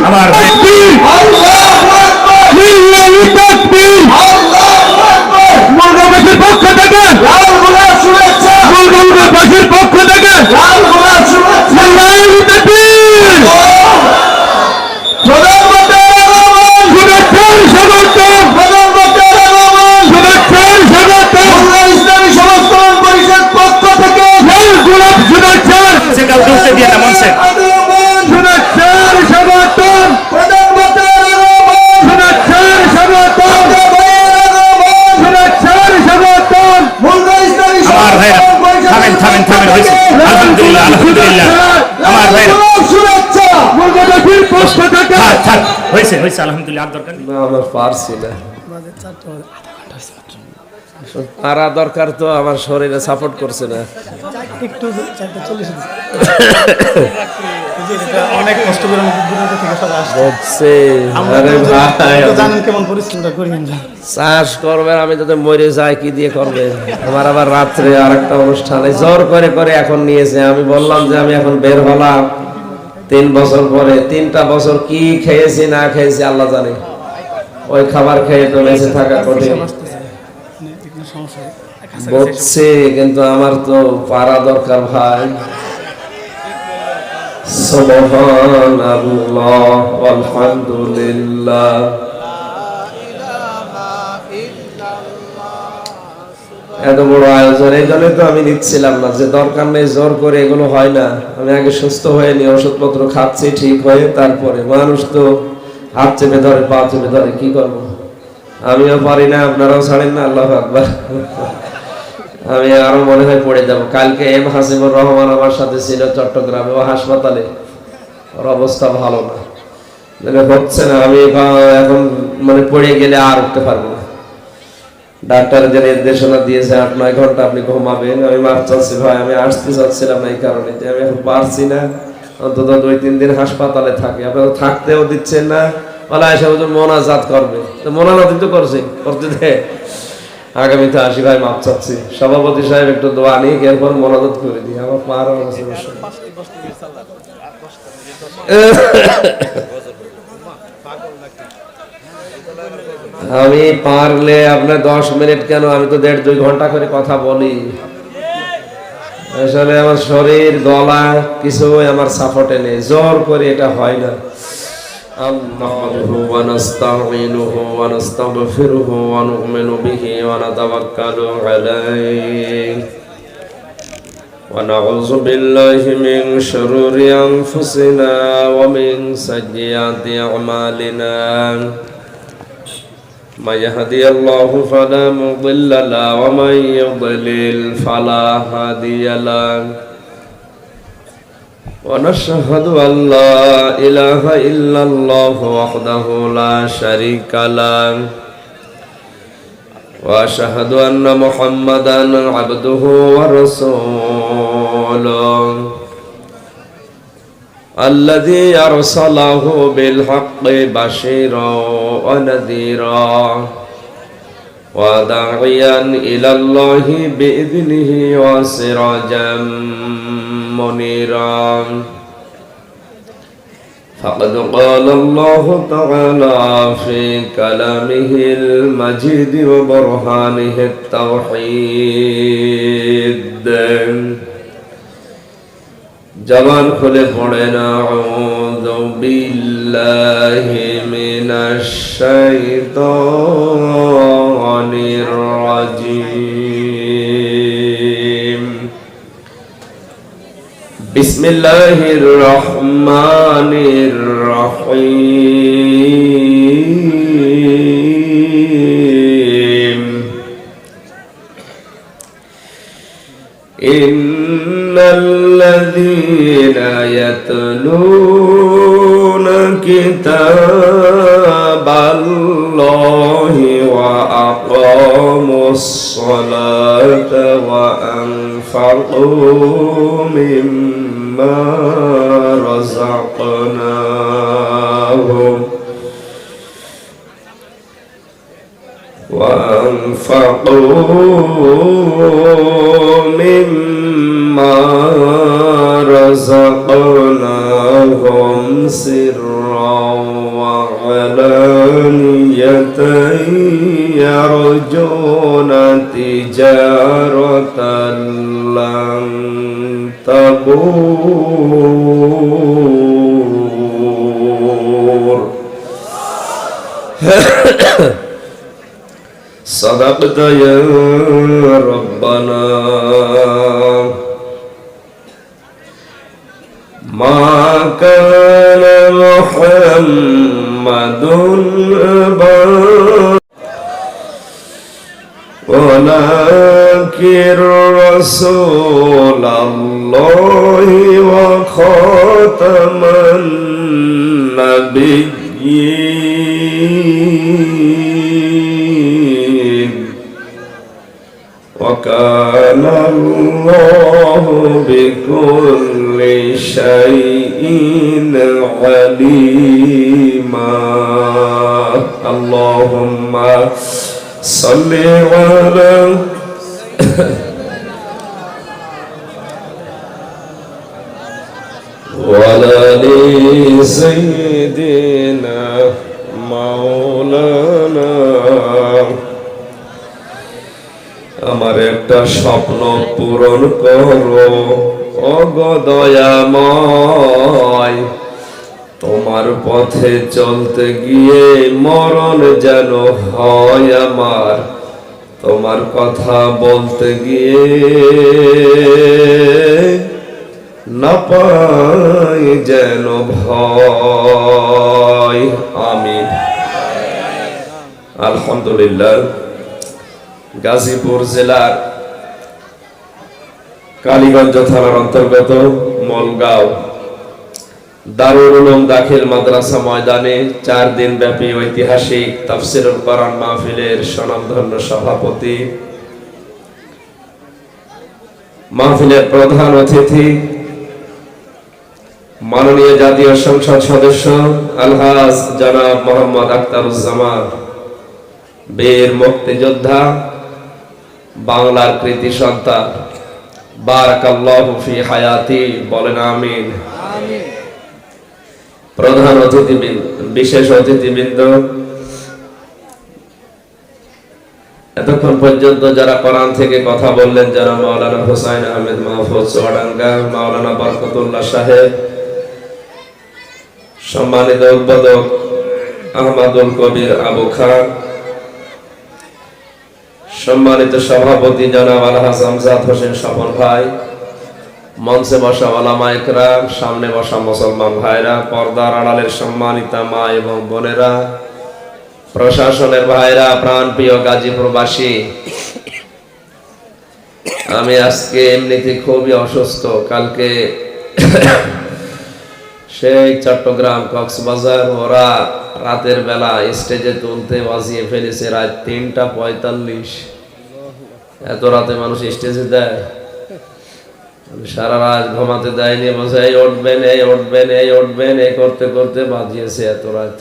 আমার মুরগাবাসীর পক্ষ থেকে মুরগাবাসীর পক্ষ থেকে আলহামদুলিল্লাহ। দরকার আমার পারছি না, পারা দরকার তো, আমার শরীরে সাপোর্ট করছে না। অনেক কষ্ট করে চাষ করবেন, আমি যদি মরে যাই কি দিয়ে করবেন? আমার আবার রাত্রে আর একটা অনুষ্ঠানে জোর করে করে এখন নিয়েছে। আমি বললাম যে আমি এখন বের হলাম 3 বছর পরে, 3টা বছর কি খেয়েছি না খেয়েছি আল্লাহ জানে। ওই খাবার খেয়ে তো বেঁচে থাকা কঠিন বুঝছি, কিন্তু আমার তো পারা দরকার ভাই। সুবহানাল্লাহ আলহামদুলিল্লাহ। এত বড় আয়োজন, এই জন্য তো আমি নিচ্ছিলাম না, যে দরকার নেই জোর করে এগুলো হয় না। আমি আগে সুস্থ হয়ে নি, ওষুধপত্র খাচ্ছি ঠিক হয়ে, তারপরে মানুষ তো হাত চেপে ধরে পা চেপে ধরে, কি করবো? আমিও পারি না, আপনারাও ছাড়েন না। আল্লাহু আকবার। আমি আরো মনে হয় পড়ে যাব। কালকে এম হাসিবুর রহমান আমার সাথে ছিল চট্টগ্রামে, ও হাসপাতালে, ওর অবস্থা ভালো না, হচ্ছে না। আমি এখন মানে পড়ে গেলে আর উঠতে পারবো না। ডাক্তার যে নির্দেশনা দিয়েছে 8-9 ঘন্টা আপনি ঘুমাবেন। আমি মাপ চাচ্ছি ভাই, আমি আসতে চাচ্ছিলাম না এই কারণে যে আমি এখন পারছি না, অন্তত 2-3 দিন হাসপাতালে থাকি। আপনারা থাকতেও দিচ্ছেন না, বলা এসে মোনাজাত করবে, তো মোনাজাত তো করতে দে। আগামীতে আসি ভাই, মাপ চাচ্ছি। সভাপতি সাহেব একটু দোয়া নিক, এরপর মোনাজাত করে দিই। আমার পার আমি পারলে আপনার 10 মিনিট কেন, আমি তো 1.5-2 ঘন্টা করে কথা বলি। আসলে আমার শরীর গলা কিছু আমার সাপোর্টে নেই, জোর করে এটা হয় না। নাহমাদুহু ওয়া নাস্তাঈনুহু ওয়া নাস্তাগফিরুহু ওয়া নু'মিনু বিহি ওয়া নাতাওয়াক্কালু আলাইহি ওয়া নাউযু বিল্লাহি মিন শুরুরি আনফুসিনা ওয়া মিন সাইয়্যাতি আমালিনা। من يهدي الله فلا مضل له ومن يضلل فلا هادي له ونشهد أن لا إله إلا الله وحده لا شريك له وأشهد أن محمدا عبده ورسوله الذي أرسله بالحق بشيرا ونذيرا وداعيا إلى الله بإذنه وسراجا منيرا. فقد قال الله تعالى في كلامه المجيد وبرهانه التوحيد. জবান খুলে পড়েন আউযু বিল্লাহি মিনাশ শাইতানির রাজীম। বিসমিল্লাহির রহমানির রহিম। الذين يتلون كتاب الله وأقاموا الصلاة وأنفقوا مما رزقناهم وأنفقوا مما مما رزقناهم سرا وعلانية يرجون تجارة لن تبور صدقت يا ربنا ما كان محمد أبا ولكن رسول الله وخاتم النبيين وكان الله بكل شيء عليما اللهم صل على وعلى آل سيدنا مولانا আমার একটা স্বপ্ন পূরণ করো ওগো দয়াময় তোমার পথে চলতে গিয়ে মরণ যেন হয় আমার তোমার কথা বলতে গিয়ে না পাই যেন ভয় আমিন আলহামদুলিল্লাহ গাজীপুর জেলার কালীগঞ্জ থানার অন্তর্গত মলগাঁও দারুল উলুম দাখিল মাদ্রাসা ময়দানে 4 দিন ব্যাপী ঐতিহাসিক তাফসীরুল কোরআন মাহফিলের স্বনামধন্য সভাপতি মাহফিলের প্রধান অতিথি মাননীয় জাতীয় সংসদ সদস্য আলহাজ জনাব মোহাম্মদ আখতারুজ্জামান বীর মুক্তিযোদ্ধা বাংলার কৃতি সন্তান বারাকাল্লাহু ফি হায়াতি বলেন আমিন প্রধান অতিথিবৃন্দ বিশেষ অতিথিবৃন্দ এতক্ষণ পর্যন্ত যারা কোরআন থেকে কথা বললেন যারা মাওলানা হুসাইন আহমেদ মাহফুজ চুয়াডাঙ্গা মাওলানা বরকতুল্লাহ সাহেব সম্মানিত উদ্বোধক আহমদুল কবির আবু খান সম্মানিত সভাপতি জনাব আলহাজ আমজাদ হোসেন স্বপন ভাই মঞ্চে বসা ওলামা ইকরাম সামনে বসা মুসলমান ভাইরা পর্দার আড়ালের সম্মানিতা মা এবং বোনেরা প্রশাসনের ভাইরা প্রাণপ্রিয় গাজীপুরবাসী আমি আজকে এমনিতে খুবই অসুস্থ কালকে সেই চট্টগ্রাম কক্সবাজার ওরা রাতের বেলা স্টেজে তুলতে বাজিয়ে ফেলেছে রাত 3:45 এত রাতে মানুষ স্টেজে দেয় সারা রাত ঘুমাতে দেয়নি বসে এই উঠবেন এই উঠবেন এই উঠবেন এই করতে করতে বাজিয়েছে এত রাত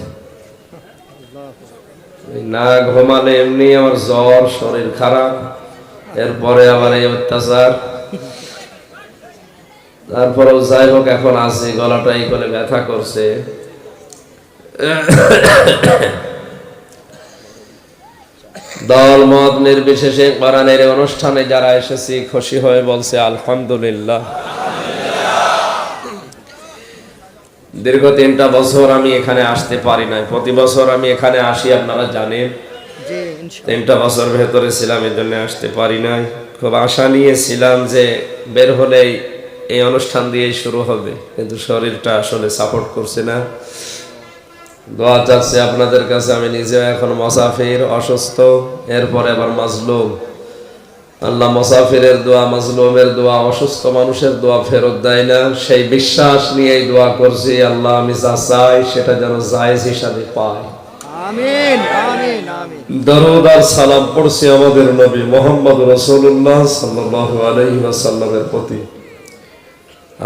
না ঘুমালে এমনি আমার জ্বর শরীর খারাপ এরপরে আবার এই অত্যাচার তারপরেও যাই হোক এখন আছে গলাটা এই করে ব্যথা করছে দল মত নির্বিশেষে কোরআনের অনুষ্ঠানে যারা এসেছি খুশি হয়ে বলছে আলহামদুলিল্লাহ দীর্ঘ 3টা বছর আমি এখানে আসতে পারি নাই প্রতি বছর আমি এখানে আসি আপনারা জানেন 3টা বছর ভেতরে ছিলাম এর জন্য আসতে পারি নাই খুব আশা নিয়েছিলাম যে বের হলেই এই অনুষ্ঠান দিয়ে শুরু হবে কিন্তু শরীরটা আসলে সাপোর্ট করছে না দোয়া চাচ্ছি আপনাদের কাছে আমি নিজে এখন মুসাফির অসুস্থ এরপরে আবার মাজলুম আল্লাহ মুসাফিরের দোয়া মাজলুমের দোয়া অসুস্থ মানুষের দোয়া ফেরত দেয় না সেই বিশ্বাস নিয়েই দোয়া করছি আল্লাহ আমি যা চাই সেটা যেন জায়েজ হিসাবে পাই আমিন আমিন আমিন দরুদ আর সালাম পড়ছি আমাদের নবী মুহাম্মদ রাসূলুল্লাহ সাল্লাল্লাহু আলাইহি ওয়াসাল্লামের প্রতি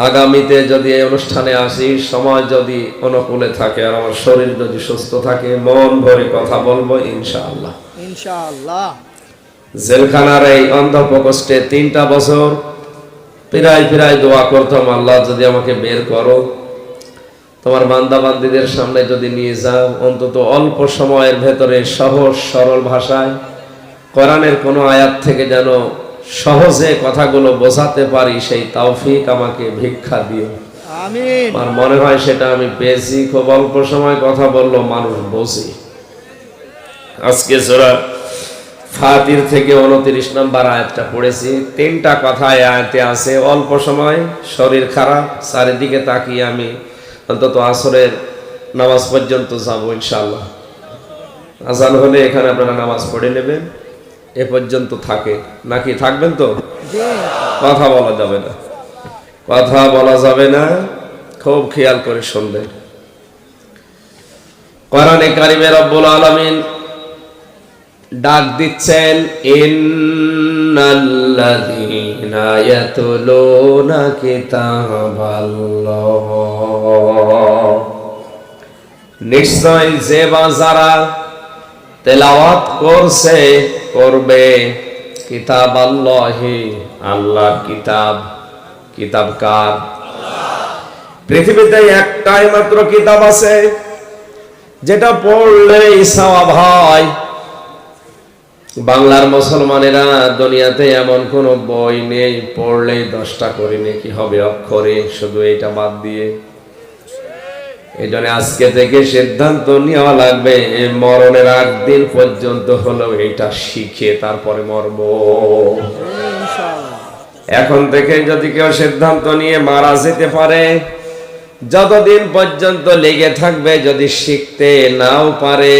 আগামীতে যদি এই অনুষ্ঠানে আসি সময় যদি অনুকূলে থাকে আর আমার শরীর যদি সুস্থ থাকে মন ভরে কথা বলবো ইনশাআল্লাহ ইনশাআল্লাহ জেলখানার এই অন্ধ প্রকোষ্ঠে 3টা বছর প্রায় প্রায় দোয়া করতাম, আল্লাহ যদি আমাকে বের করো, তোমার বান্দা বান্দীদের সামনে যদি নিয়ে যাও, অন্তত অল্প সময়ের ভেতরে সহজ সরল ভাষায় কোরআনের কোনো আয়াত থেকে যেন সহজে কথাগুলো বোঝাতে পারি, সেই তৌফিক আমাকে ভিক্ষা দিও। আমিন। আমার মনে হয় সেটা আমি পেয়েছি। খুব অল্প সময় কথা বললো মানুষ বোঝে। আজকে সূরা ফাতির থেকে 29 নম্বর আয়াতটা পড়েছি। 3টা কথা আয়াতে আছে। অল্প সময়, শরীর খারাপ, চারিদিকে তাকিয়ে আমি অন্তত আসরের নামাজ পর্যন্ত যাব ইনশাআল্লাহ। আজান হলে এখানে আপনারা নামাজ পড়ে নেবেন, এ পর্যন্ত থাকে নাকি থাকবেন তো? কথা বলা যাবে না, কথা বলা যাবে না, খুব খেয়াল করে শুনবেন। কোরআনে কারিমে রব্বুল আলামিন ডাক দিচ্ছেন, ইন্নাল্লাযীনা ইয়াতলুনা কিতাবাল্লাহ, নিশ্চয় যে বা যারা তেলাওয়াত করছে করবে কিতাবাল্লাহি, আল্লাহর কিতাব। কিতাব কার? পৃথিবীতে একটাই মাত্র কিতাব আছে যেটা পড়লেই সওয়াব হয়। বাংলার মুসলমানেরা দুনিয়াতে এমন কোন বই নেই পড়লেই 10টা করে নেকি হবে অক্ষরে, শুধু এটা বাদ দিয়ে। এই জন্য আজকে থেকে সিদ্ধান্ত নেওয়া লাগবে, মরণের 8 দিন পর্যন্ত হলেও এটা শিখে তারপরে মরব। এখন থেকে যদি কেউ সিদ্ধান্ত নিয়ে মারা যেতে পারে, যতদিন পর্যন্ত লেগে থাকবে, যদি শিখতে নাও পারে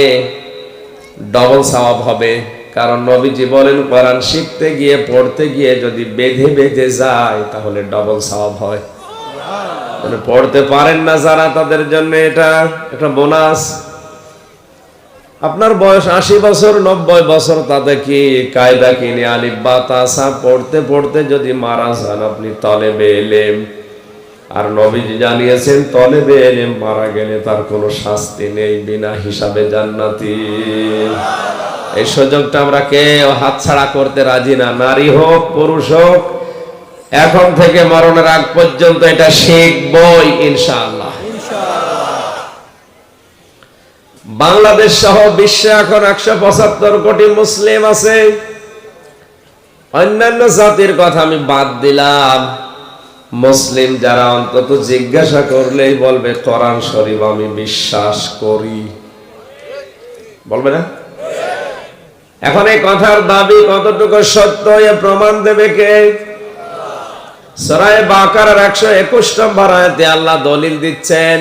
ডবল সওয়াব হবে। কারণ নবীজি বলেন, কোরআন শিখতে গিয়ে পড়তে গিয়ে যদি বেঁধে বেঁধে যায় তাহলে ডবল সওয়াব হয়। মানে পড়তে পারেন না যারা, তাদের জন্য এটা একটা বোনাস। আপনার বয়স 80 বছর 90 বছর, তাতে কি কায়দা কিনে আলিফ বা তাসা পড়তে পড়তে যদি মারা যান, আপনি তলেবে ইলম। আর নবীজি জানিয়েছেন তলেবে ইলম মারা গেলে তার কোনো শাস্তি নেই, বিনা হিসাবে জান্নাতি। এই সুযোগটা আমরা কেউ হাতছাড়া করতে রাজি না, নারী হোক পুরুষ হোক। এখন থেকে মরণের আগ পর্যন্ত এটা শিখবই ইনশাআল্লাহ। বাংলাদেশ সহ বিশ্বে এখন 175 কোটি মুসলিম আছে। অন্যান্য জাতির কথা আমি বাদ দিলাম, মুসলিম যারা অন্তত জিজ্ঞাসা করলেই বলবে কোরআন শরীফ আমি বিশ্বাস করি, বলবে না? এখন এই কথার দাবি কতটুকু সত্য এ প্রমাণ দেবে কে? সূরা বাকারার 121 নম্বর আয়াতে আল্লাহ দলিল দিচ্ছেন,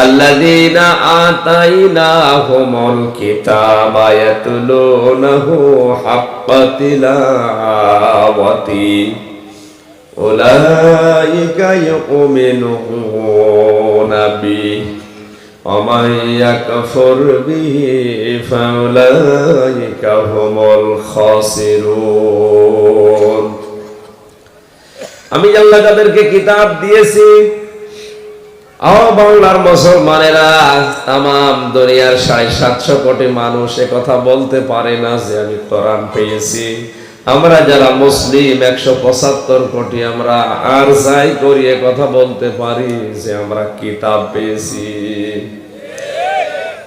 আল্লাযীনা আতাইনাহুমুল কিতাবা ইয়াতলুনাহু হাক্কা তিলাওয়াতি উলাইকা ইউমিনুনা বিহি ওয়া মান ইয়াকফুর বিহি ফাউলাইকা হুমুল খাসিরুন। আমি আল্লাহ যাদেরকে কিতাব দিয়েছি, বাংলার মুসলমানেরা, তাম দুনিয়ার 750 কোটি মানুষ কথা বলতে পারে না যে আমি কোরআন পেয়েছি। আমরা যারা মুসলিম 175 কোটি, আমরা আর যাই করি কথা বলতে পারি যে আমরা কিতাব পেয়েছি।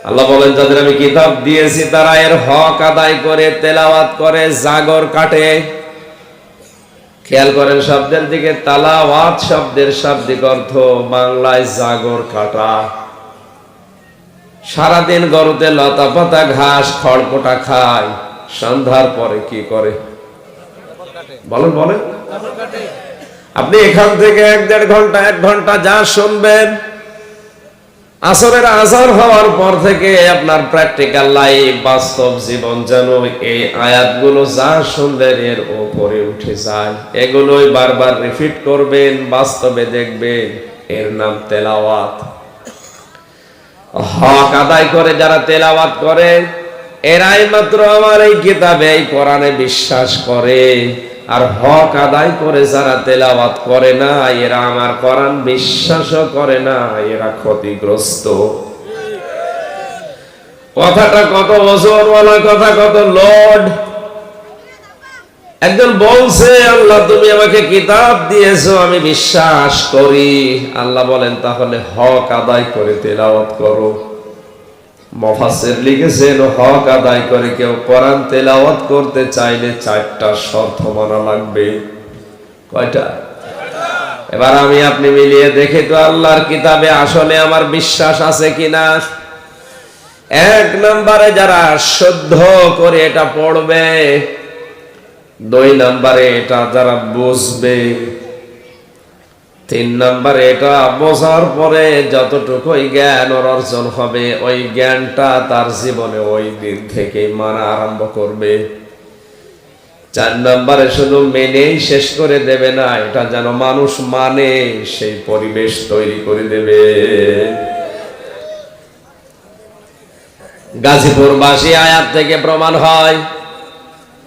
আল্লাহ বলেন, যাদের আমি কিতাব দিয়েছি তারা এর হক আদায় করে, তেলাওয়াত করে, জাগর কাটে। খেয়াল করেন শব্দের দিকে, তালাওয়াত শব্দের শাব্দিক অর্থ বাংলায় জাগর কাটা। সারাদিন গরুতে লতা পাতা ঘাস খড়কোটা খায়, সন্ধ্যার পরে কি করে বলেন বলেন? আপনি এখান থেকে 1-1.5 ঘন্টা 1 ঘন্টা যা শুনবেন, আসরের আজান হওয়ার পর থেকে আপনার প্র্যাকটিক্যাল লাইফ, বাস্তব জীবন যেন এই আয়াতগুলো যা শুনবেন এর উপরে উঠে যায়। এগুলোই বারবার রিপিট করবেন, বাস্তবে দেখবেন এর নাম তেলাওয়াত। হক আদায় করে যারা তেলাওয়াত করে, এরাই মাত্র আমার এই কিতাবে, এই কোরআনে বিশ্বাস করে। আর হক আদায় করে যারা তেলাওয়াত করে না, এরা আমার কোরআন বিশ্বাসও করে না, এরা ক্ষতিগ্রস্ত। কথাটা কত ওজনওয়ালা কথা, কত লোড। একজন বলছে, আল্লাহ তুমি আমাকে কিতাব দিয়েছো, আমি বিশ্বাস করি। আল্লাহ বলেন তাহলে হক আদায় করে তেলাওয়াত করো। মুফাসসির লিখেছেন হক আদায় করে কেউ কোরআন তেলাওয়াত করতে চাইলে 4টা শর্ত মানা লাগবে। কয়টা? এবার আমি আপনি মিলিয়ে দেখি তো আল্লাহর কিতাবে আসলে আমার বিশ্বাস আছে কিনা। 1 নম্বরে যারা শুদ্ধ করে এটা পড়বে, 2 নম্বরে এটা যারা বুঝবে, 3 নম্বরে এটা বোঝার পরে যতটুকুই জ্ঞান অর্জন হবে ওই জ্ঞানটা তার জীবনে ওই দিন থেকে মানা আরম্ভ করবে। 4 নম্বরে শুধু মেনেই শেষ করে দেবে না, এটা যেন মানুষ মানে সেই পরিবেশ তৈরি করে দেবে। গাজীপুরবাসী আয়াত থেকে প্রমাণ হয়,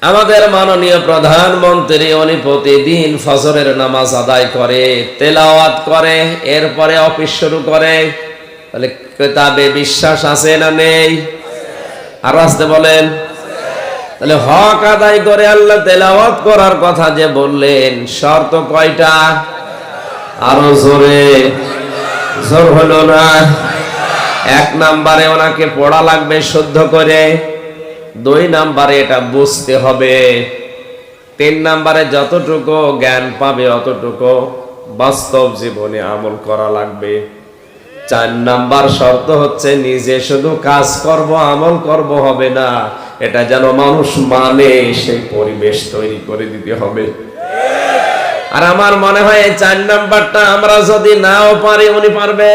আমাদের মাননীয় প্রধানমন্ত্রী উনি প্রতিদিন ফজরের নামাজ আদায় করে, তেলাওয়াত করে, এরপরে অফিস শুরু করে। তাহলে কিতাবে বিশ্বাস আছে না নেই? আর আসতে বলেন। তাহলে হক আদায় করে আল্লাহ তেলাওয়াত করার কথা যে বললেন, শর্ত কয়টা? আরো জোরে, জোর হলো না। 1 নম্বরে ওনাকে পড়া লাগবে শুদ্ধ করে, 2 নম্বরে এটা বুঝতে হবে, 3 নম্বরে যতটুকু জ্ঞান পাবে অতটুকু বাস্তব জীবনে আমল করা লাগবে। 4 নম্বর শর্ত হচ্ছে নিজে শুধু কাজ করব আমল করব হবে না, এটা যেন মানুষ মানে সেই পরিবেশ তৈরি করে দিতে হবে। আর আমার মনে হয় এই 4 নম্বরটা আমরা যদি নাও পারি উনি পারবে।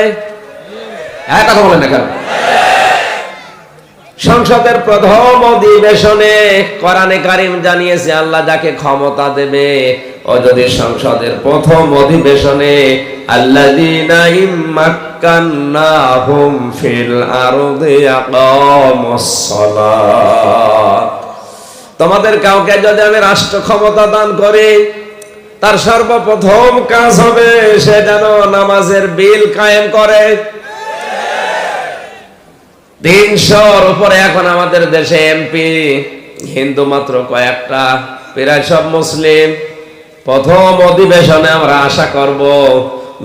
কথা বলেন না কেন? সংসদের প্রথম অধিবেশনে কোরআনে কারীম জানিয়েছে আল্লাহ যাকে ক্ষমতা দেবে ও যদি সংসদের প্রথম অধিবেশনে আল্লাযীনা ইম্মাক্কান্নাহুম ফিল আরদি আকামুস সালাত, তোমাদের কাউকে যদি আমি রাষ্ট্র ক্ষমতা দান করি তার সর্বপ্রথম কাজ হবে সে যেন নামাজের বিল কায়েম করে। 300-র উপরে এখন আমাদের দেশে এমপি, হিন্দু মাত্র কয়েকটা, প্রায় সব মুসলিম। প্রথম অধিবেশনে আমরা আশা করব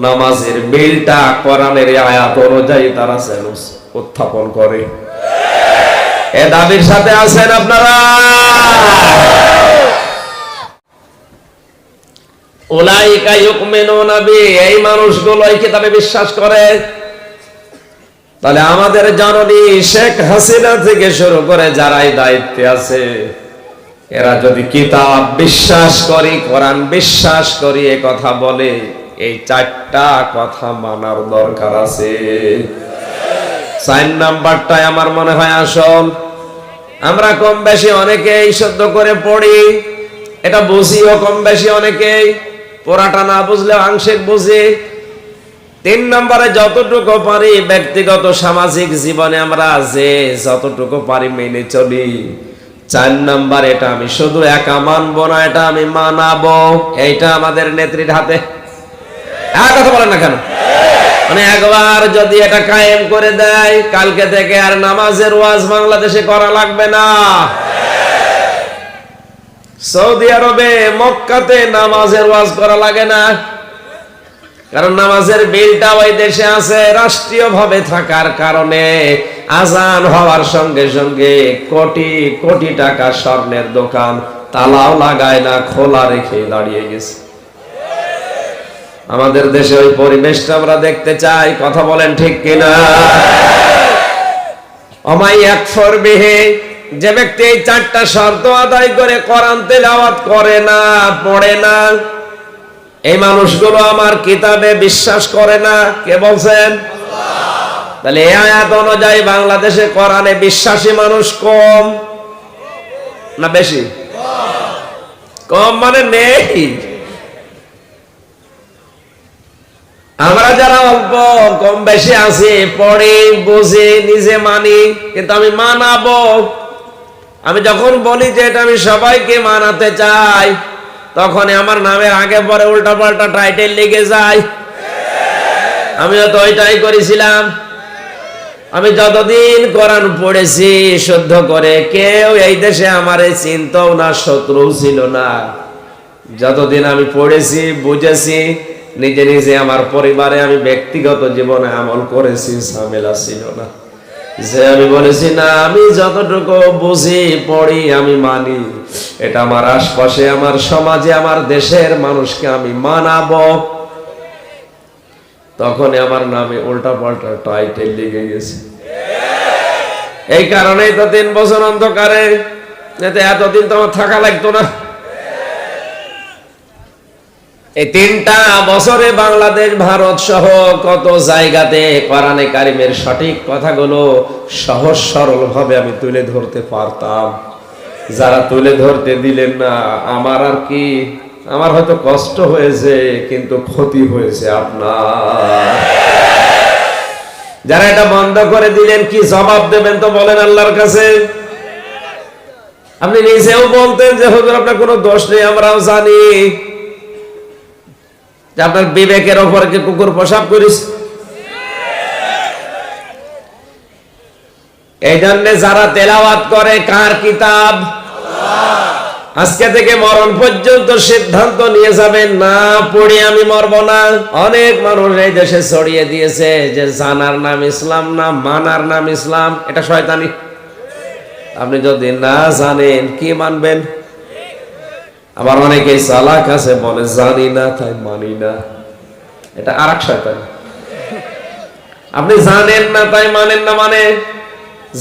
নামাজের বিলটা কোরআনের আয়াত অনুযায়ী তারা যেন উত্থাপন করে। এ দাবির সাথে আছেন আপনারা? উলাইকা ইউমিনুনা বি, এই মানুষগুলো এই কিতাবে বিশ্বাস করে। তাহলে আমাদের জননী শেখ হাসিনা থেকে শুরু করে যারাই দায়িত্বে আছে এরা যদি কিতাব বিশ্বাস করি, কোরআন বিশ্বাস করি এ কথা বলে, এই 4টা কথা মানার দরকার আছে। 4 নাম্বারটাই আমার মনে হয় আসল। আমরা কম বেশি অনেকেই শুদ্ধ করে পড়ি, এটা বুঝিও কম বেশি অনেকেই, পড়াটা না বুঝলেও আংশিক বুঝি। 3 নম্বরে যতটুকু পারি ব্যক্তিগত সামাজিক জীবনে আমরা যে যতটুকু পারি মেনে চলি। 4 নম্বর এটা আমি শুধু একা মানবো না, এটা আমি মানাবো। এইটা আমাদের নেত্রীর হাতে। কথা বলেন না কেন? মানে একবার যদি এটা কায়েম করে দেয় কালকে থেকে আর নামাজের ওয়াজ বাংলাদেশে করা লাগবে না। সৌদি আরবে মক্কাতে নামাজের ওয়াজ করা লাগে না, কারণ নামাজের বিলটা ওই দেশে আছে। রাষ্ট্রীয় ভাবে থাকার কারণে আজান হওয়ার সঙ্গে সঙ্গে কোটি কোটি টাকা স্বর্ণের দোকান তালাও লাগায় না, খোলা রেখে দাঁড়িয়ে গেছে। আমাদের দেশে ওই পরিবেশটা আমরা দেখতে চাই। কথা বলেন ঠিক কিনা? ওমাই ইয়াকফুর বিহি, যে ব্যক্তি এই 4টা শর্ত আদায় করে কোরআন তেলাওয়াত করে না, পড়ে না, এই মানুষগুলো আমার কিতাবে বিশ্বাস করে না। কে বলছেন? তাহলে এই আয়াত অনুযায়ী বাংলাদেশে কোরআনে বিশ্বাসী মানুষ কম না বেশি? কম মানে নেই। আমরা যারা অল্প কম বেশি আছি, পড়ি, বুঝি, নিজে মানি, কিন্তু আমি মানাবো। আমি যখন বলি যে এটা আমি সবাইকে মানাতে চাই, তখন আমার নামের আগে পরে উল্টা পাল্টা টাইটেল লিখে যায়। আমিও তো ওইটাই করেছিলাম। আমি যতদিন কোরআন পড়েছি শুদ্ধ করে, কেউ এই দেশে আমারে চিনতও না, শত্রু ছিল না। যতদিন আমি পড়েছি, বুঝেছি, নিজে নিজে আমার পরিবারে আমি ব্যক্তিগত জীবনে আমল করেছি, ঝামেলা ছিল না। যে আমি বলেছি না, আমি যতটুকু বুঝি পড়ি আমি মানি, এটা আমার আশপাশে, আমার সমাজে, আমার দেশের মানুষকে আমি মানাবো, তখনই আমার নামে উল্টা পাল্টা টাইটেল লেগে গেছে। এই কারণেই তো 3 বছর অন্ধকারে, এতদিন তো আমার থাকা লাগতো না। এই 3টা বছরে বাংলাদেশ, ভারত সহ কত জায়গাতে কোরআনে কারিমের সঠিক কথাগুলো সহজ সরল ভাবে আমি তুলে ধরতে পারতাম। যারা তুলে ধরতে দিলেন না, আমার আর কি, আমার হয়তো কষ্ট হয়েছে, কিন্তু ক্ষতি হয়েছে আপনার। যারা এটা বন্ধ করে দিলেন, কি জবাব দেবেন তো বলেন আল্লাহর কাছে? আপনি নিজেও বলতেন যে হুজুর আপনার কোনো দোষ নেই, আমরাও জানি যে আপনার বিবেকের ওপর কি কুকুর পেশাব করিস। এই জন্য যারা তেলাওয়াত করে কার কিতাব, আজকে থেকে মরণ পর্যন্ত সিদ্ধান্ত নিয়ে যাবেন, না পড়ে আমি মরবো না। অনেক মানুষ এই দেশে ছড়িয়ে দিয়েছে যে জানার নাম ইসলাম না, মানার নাম ইসলাম, এটা শয়তানি। আপনি যদি না জানেন কি মানবেন? আবার অনেকেই চালাক আছে, বলে জানি না তাই মানি না, এটা আরেক শয়তানি। আপনি জানেন না তাই মানেন না, মানে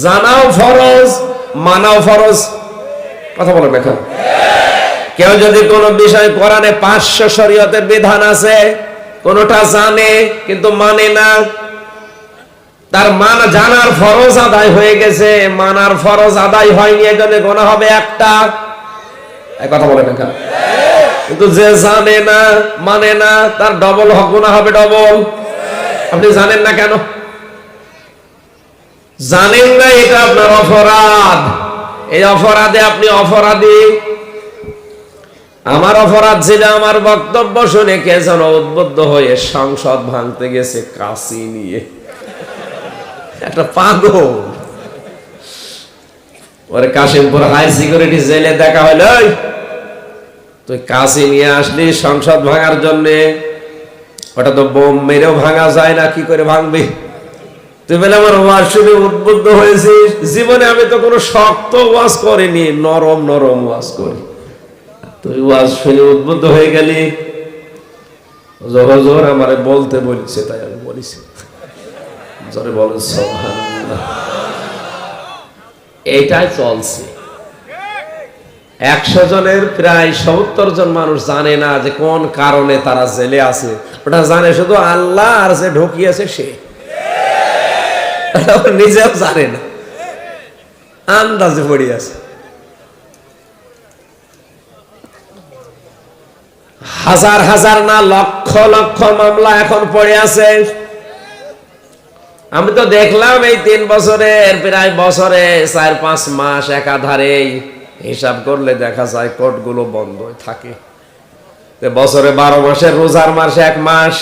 জানাও ফরজ, মানাও ফরজ। কথা বলেন এখন। কেউ যদি কোন বিষয় কোরআনে 500 শরীয়তের বিধান আছে, কোনটা জানে কিন্তু মানে না, তার জানার ফরজ আদায় হয়ে গেছে, মানার ফরজ আদায় হয়নি, এজন্য গুনাহ হবে একটা। কথা বলেন এখন। কিন্তু যে জানে না, মানে না, তার ডবল গুনাহ হবে, ডবল। আপনি জানেন না কেন? জানেন না, এটা আপনার অপরাধ। এই অপরাধে আপনি অপরাধী। আমার অপরাধ ছিল, আমার বক্তব্য শুনে কে যেন উদ্বুদ্ধ হয়ে সংসদ ভাঙতে গেছে কাশি নিয়ে, একটা পাগল। ওরে কাশিমপুর হাই সিকিউরিটি জেলে দেখা হইল, তুই কাশি নিয়ে আসলি সংসদ ভাঙার জন্য, ওটা তো বোম মেরেও ভাঙা যায় না, কি করে ভাঙবি? তুই বলে আমার ওয়াজ শুনে উদ্বুদ্ধ হয়েছিস। জীবনে আমি তো কোনো শক্ত ওয়াজ করিনি, নরম নরম ওয়াজ করি। তুই ওয়াজ শুনে উদ্বুদ্ধ হয়ে গেলি, হুজুর আমারে বলতে বলছে তাই আমি বলিছি। জোরে বলেন সুবহানাল্লাহ। এইটাই চলছে। 100 জনের প্রায় 70 জন মানুষ জানে না যে কোন কারণে তারা জেলে আছে। ওটা জানে শুধু আল্লাহ, আর যে ঢুকিয়েছে সে নিজেও জানে না, আন্দাজে পড়ে আছে। হাজার হাজার না লক্ষ লক্ষ মামলা এখন পড়ে আছে। আমি তো দেখলাম এই 3 বছরের প্রায় বছরে 4-5 মাস একাধারেই হিসাব করলে দেখা যায় কোর্টগুলো বন্ধ থাকে। বছরে 12 মাসের রোজার মাস 1 মাস,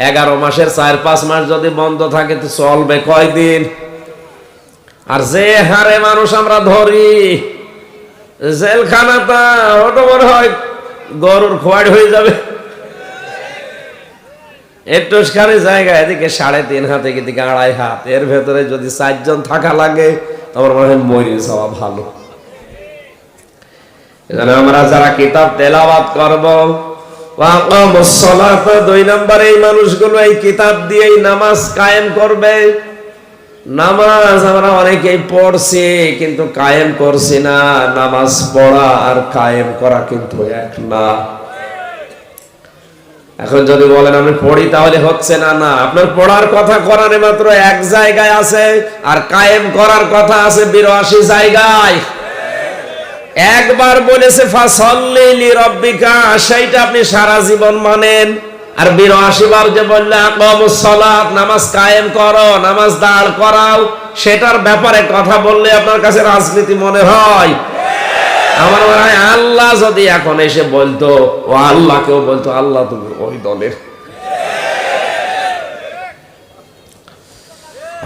11 মাসের 4-5 মাস যদি বন্ধ থাকে তো চলবে কয়দিন? আর যে হারে মানুষ আমরা ধরি, জেলখানাটা ওটা মনে হয় গরুর খোয়াড় হয়ে যাবে। একটু খালি জায়গা, এদিকে 3.5 হাত, এদিকে 2.5 হাত, এর ভেতরে যদি 4 জন থাকা লাগে তোমার মনে হয় মরে যাওয়া ভালো। এজন্য আমরা যারা কিতাব তেলাওয়াত করব, ওয়াকামুস সালাত, 2 নম্বরে এই মানুষগুলো এই কিতাব দিয়েই নামাজ কায়েম করবে। নামাজ আমরা অনেকেই পড়ছি কিন্তু কায়েম করছি না। নামাজ পড়া আর কায়েম করা কিন্তু এক না। এখন যদি বলেন আমি পড়ি তাহলে হচ্ছে না, না, আপনার পড়ার কথা কোরআনে মাত্র 1 জায়গায় আছে, আর কায়েম করার কথা আছে 82 জায়গায়। একবার বলেছে ফাসাল্লি লিরাব্বিকা, সেইটা আপনি সারা জীবন মানেন। আর 82 বার যে বললে আকামুস সালাত, নামাজ কায়েম করো, নামাজ দাঁড় করাও, সেটার ব্যাপারে কথা বললে আপনার কাছে রাজনীতি মনে হয়? আমার মনে হয় আল্লাহ যদি এখন এসে বলতো, ও আল্লাহকেও বলতো আল্লাহ তুমি ওই দলের।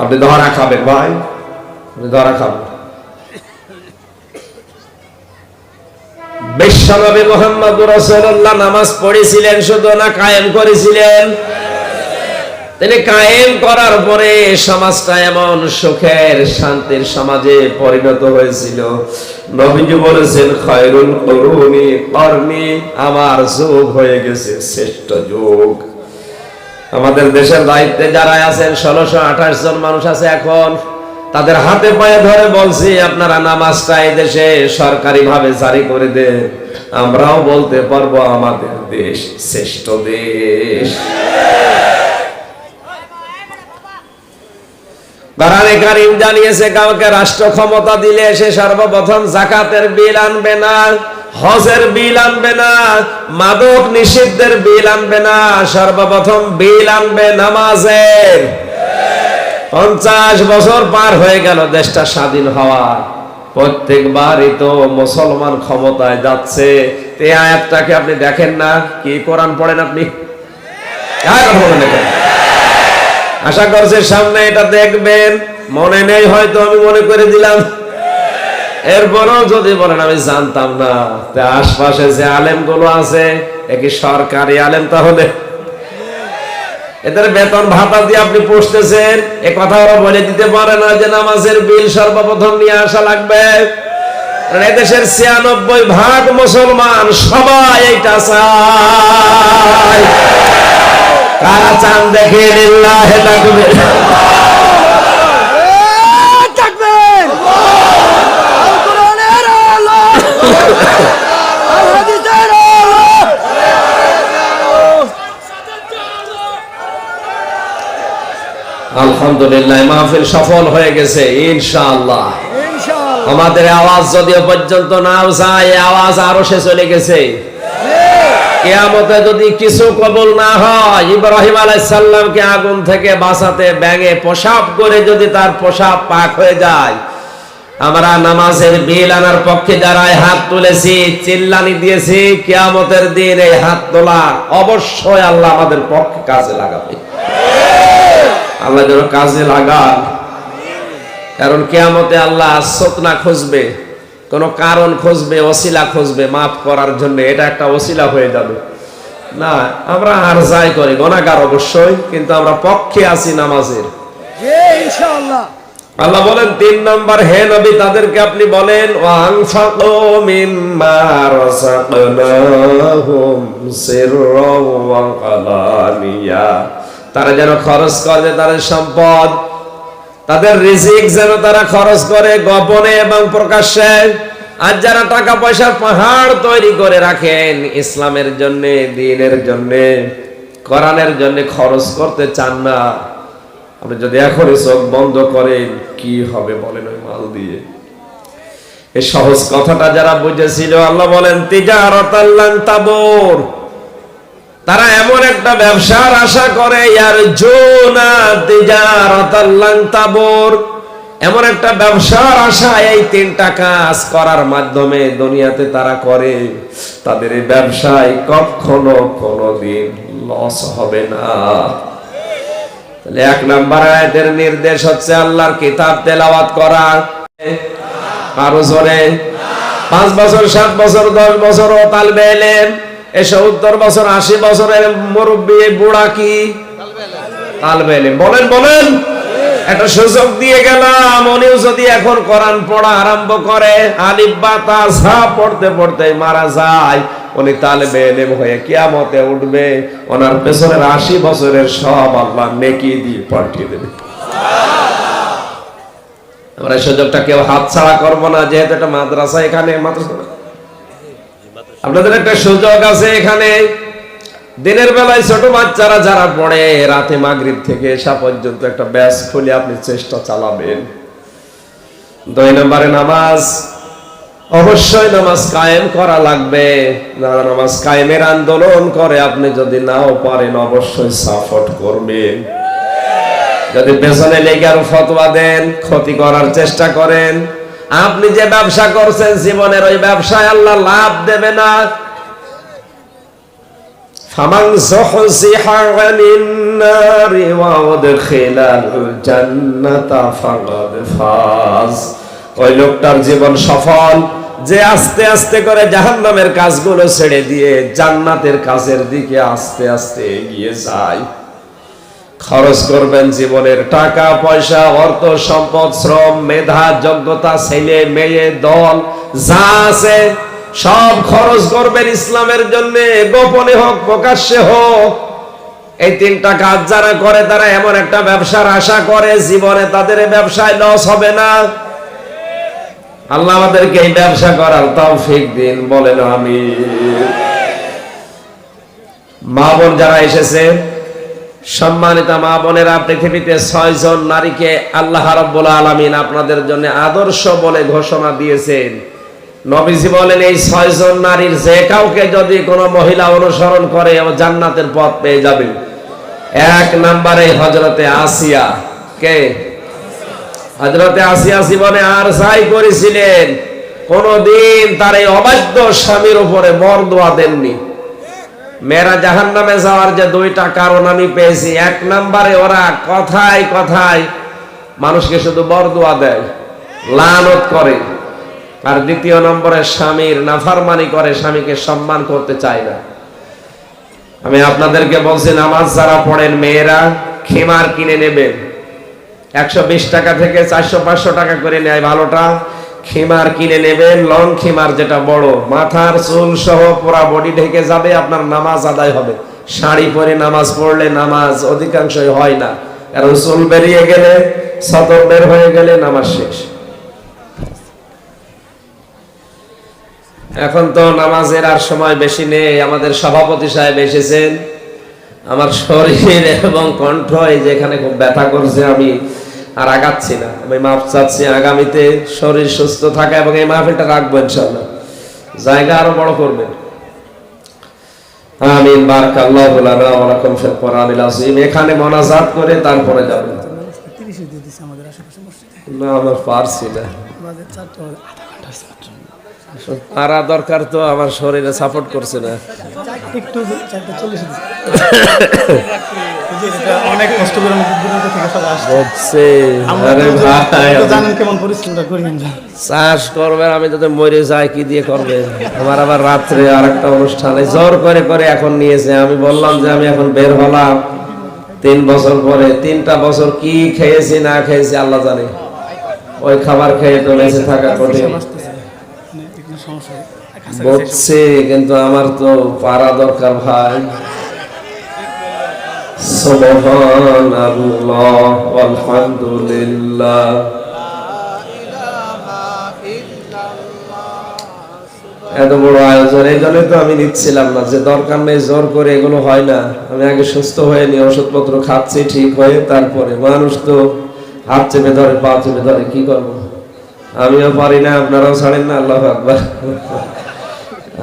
আপনি ধরা খাবেন ভাই, আপনি ধরা খাবেন। বিশ্বনবী মুহাম্মদুর রাসূলুল্লাহ নামাজ পড়েছিলেন শুধু না কায়েম করেছিলেন? তিনি কায়েম করার পরে সমাজটা এমন সুখের শান্তির সমাজে পরিণত হয়েছিল। নবীজি বলেছেন খায়রুল কুরুনি করনি, আমার যুগ হয়ে গেছে শ্রেষ্ঠ যুগ। আমাদের দেশের দায়িত্বে যারা আছেন 1628 জন মানুষ আছে এখন, তাদের হাতে পায়ে ধরে বলছি আপনারা নামাজটা এই দেশে সরকারি ভাবে জারি করে দেন, আমরাও বলতে পারবো আমাদের দেশ শ্রেষ্ঠ দেশ। কোরআনে কারীম জানিয়েছে কাউকে রাষ্ট্র ক্ষমতা দিলে সে সর্বপ্রথম যাকাতের বিল আনবে না, হজের বিল আনবে না, মাদক নিষিদ্ধের বিল আনবে না, সর্বপ্রথম বিল আনবে নামাজের। 50 বছর পার হয়ে গেল দেশটা স্বাধীন হওয়া, প্রত্যেকবারই তো মুসলমান ক্ষমতায় যাচ্ছে। এই আয়াতটাকে আপনি দেখেন না? কি কোরআন পড়েন আপনি? আশা করছি সামনে এটা দেখবেন, মনে নেই হয়তো আমি মনে করে দিলাম। এরপরও যদি বলেন আমি জানতাম না, আশপাশে যে আলেম গুলো আছে একই সরকারি আলেম, তাহলে এদের বেতন ভাতা দিয়ে আপনি পুষতেছেন, এ কথা ওরা বলে দিতে পারে না যে নামাজের বিল সর্বপ্রথম নিয়ে আসা লাগবে? এদেশের 96% মুসলমান সবাই এইটা চায়। কারা চান দেখে লিল্লাহে তাকবীর। আলহামদুলিল্লাহ মাহফিল সফল হয়ে গেছে ইনশাআল্লাহ। আমাদের আওয়াজ যদিও পর্যন্ত নাও যায়, আওয়াজ আরো সে চলে গেছে। কিয়ামতে যদি কিছু কবুল না হয়, ইব্রাহিম আলাইহিস সালামকে আগুন থেকে বাঁচাতে ব্যাঙে পেশাব করে যদি তার পেশাব পাক হয়ে যায়, আমরা নামাজের বিল আনার পক্ষে যারা হাত তুলেছি, চিল্লানি দিয়েছি, কিয়ামতের দিন এই হাত তোলা অবশ্যই আল্লাহ আমাদের পক্ষে কাজে লাগাবে। আল্লাহ যেন কাজে লাগান, কারণ কিয়ামতে আল্লাহ সতনা খুঁজবে, কোন কারণ খুঁজবে, ওসিলা খুঁজবে মাফ করার জন্য। এটা একটা ওসিলা হয়ে যাবে না। আমরা আর যাই করি গুনাহগার অবশ্যই, কিন্তু আমরা পক্ষে আছি নামাজের। আল্লাহ বলেন 3 নম্বর, হে নবী তাদেরকে আপনি বলেন ওয়ানফাকু মিম্মা রাযাকনাহুম সিররাও ওয়া আলানিয়া, তারা যেন খরচ করে তাদের সম্পদ, তাদের রিজিক যেন তারা খরচ করে গোপনে এবং প্রকাশ্যে। আর যারা টাকা পয়সার পাহাড় তৈরি করে রাখেন ইসলামের জন্য, দ্বীনের জন্য, কোরআনের জন্য খরচ করতে চান না, আপনি যদি এখনই চোখ বন্ধ করেন কি হবে বলেন ওই মাল দিয়ে? এই সহজ কথাটা যারা বুঝেছিল, আল্লাহ বলেন তিজারাতাল লান তাবুর, তারা এমন একটা ব্যবসার আশা করে, ইয়ারজুনা তিজারাতাল লান তাবুর, এমন একটা ব্যবসার আশা এই 3টা কাজ করার মাধ্যমে দুনিয়াতে তারা করে, তাদের এই ব্যবসায় কখনো কোনোদিন লস হবে না। তাহলে 1 নম্বর আয়াতের নির্দেশ হচ্ছে আল্লাহর কিতাব তেলাওয়াত করা। আরো জোরে 5 বছর 7 বছর 10 বছর ও তালবে ইলম, 70 বছর 80 বছরের মুরব্বি বুড়া কি তালবে ইলম? বলেন বলেন, একটা সুযোগ দিয়ে গেলাম, উনিও যদি এখন কোরআন পড়া আরম্ভ করে, আলিফ বা তা সা পড়তে পড়তে মারা যায়, উনি তালেবে ইলম হয়ে কিয়ামতে উঠবে, ওনার পেছনের 80 বছরের সব আল্লাহ নেকি দিয়ে পাঠিয়ে দেবে। আমরা সুযোগটা কেউ হাতছাড়া করব না, যেহেতু একটা মাদ্রাসা, এখানে মাদ্রাসা আপনাদের একটা সুযোগ আছে। এখানে দিনের বেলায় ছোট বাচ্চারা যারা পড়ে, রাতে মাগরিব থেকে এশা পর্যন্ত একটা ব্যাচ খুলে আপনি চেষ্টা চালাবেন। 2 নম্বরে নামাজ, অবশ্যই নামাজ কায়েম করা লাগবে। যারা নামাজ কায়েমের আন্দোলন করে, আপনি যদি নাও পারেন অবশ্যই সাপোর্ট করবেন। যদি পেছনে লেগে আরো ফতোয়া দেন, ক্ষতি করার চেষ্টা করেন, আপনি যে ব্যবসা করছেন জীবনের ওই ব্যবসায় আল্লাহ লাভ দেবে না। ফামান যুহজিহা আনিন নারি ওয়া উদখিলাল জান্নাতা ফাকাদ ফাজ। ওই লোকটার জীবন সফল যে আস্তে আস্তে করে জাহান্নামের কাজগুলো ছেড়ে দিয়ে জান্নাতের কাজের দিকে আস্তে আস্তে এগিয়ে যায়। খরচ করবেন জীবনের টাকা পয়সা, অর্থ সম্পদ, শ্রম, মেধা, যোগ্যতা, ছেলে মেয়ে, দল যা আছে সব খরচ করবেন ইসলামের জন্য, গোপনে হোক প্রকাশ্যে হোক। এই তিনটা কাজ যারা করে তারা এমন একটা ব্যবসার আশা করে জীবনে তাদের ব্যবসায় লস হবে না। আল্লাহ আমাদেরকে এই ব্যবসা করার তৌফিক দিন, বলেন আমিন। মা বোন যারা এসেছে, সম্মানিত মা বোনেরা, পৃথিবীতে 6 জন নারীকে আল্লাহ রাব্বুল আলামিন আপনাদের জন্য আদর্শ বলে ঘোষণা দিয়েছেন। নবীজি বলেন এই 6 জন নারীর যে কাউকে যদি কোনো মহিলা অনুসরণ করে ও জান্নাতের পথ পেয়ে যাবে। 1 নম্বরে হযরতে আসিয়া। কে? হযরতে আসিয়া জীবনে আর যাই করেছিলেন, কোনদিন তার এই অবাধ্য স্বামীর উপরে বরদোয়া দেননি। মেয়েরা জাহান্নামে যাওয়ার যে 2টা কারণ আমি পেয়েছি, 1 নম্বরে ওরা কথায় কথায় মানুষকে শুধু বরদোয়া দেয়, লানত করে। আর 2য় নম্বরে স্বামীর নাফরমানি করে, স্বামীকে সম্মান করতে চায় না। আমি আপনাদেরকে বলছি, নামাজ যারা পড়েন মেয়েরা খিমার কিনে নেবেন। 120 টাকা থেকে 400-500 টাকা করে নেয় ভালোটা। খিমার কিনে নেবেন, লং খিমার, যেটা বড়, মাথার চুল সহ পুরা বডি ঢেকে যাবে, আপনার নামাজ আদায় হবে। শাড়ি পরে নামাজ পড়লে নামাজ অধিকাংশই হয় না, কারণ চুল বেরিয়ে গেলে, সতর বের হয়ে গেলে নামাজ শেষ। এখন তো নামাজের আর সময় বেশি নেই। আমাদের সভাপতি সাহেব এসেছেন। আমার শরীর এবং কণ্ঠ এই যেখানে খুব ব্যথা করছে, আমি আর আগাচ্ছি না। আমি মাফ চাচ্ছি। আগামীতে শরীর সুস্থ থাকা এবং এই মাহফিলটা রাখবো ইনশাআল্লাহ, জায়গা আরো বড় করবেন। আমিন। বারাকাল্লাহু লানা ওয়া লাকুম ফিল কোরআনিল আযীম। এখানে মোনাজাত করে তারপরে যাবেন। না, আমার পারছি না, পারা দরকার তো, আমার শরীরে সাপোর্ট করছে না। একটু 4:40 অনেক কষ্ট করে জানেন কেমন পরিশ্রমটা করি চাষ করবেন। আমি যদি মরে যাই কি দিয়ে করবে? আমার আবার রাত্রে আরেকটা অনুষ্ঠানে জোর করে করে এখন নিয়েছে। আমি বললাম যে আমি এখন বের হলাম 3 বছর পরে। 3টা বছর কি খেয়েছি না খেয়েছি আল্লাহ জানে। ওই খাবার খেয়ে তো বেঁচে থাকা কঠিন বলছে, কিন্তু আমার তো পারা দরকার ভাই। সুবহানাল্লাহ আলহামদুলিল্লাহ। এত বড় আয়োজন, এই জন্য তো আমি নিচ্ছিলাম না, যে দরকার নেই জোর করে, এগুলো হয় না। আমি আগে সুস্থ হয়ে নি, ওষুধপত্র খাচ্ছি ঠিক হয়ে, তারপরে মানুষ তো হাত চেপে ধরে, পা চেপে ধরে, কি করবো? আমিও পারি না, আপনারাও ছাড়েন না। আল্লাহু আকবার।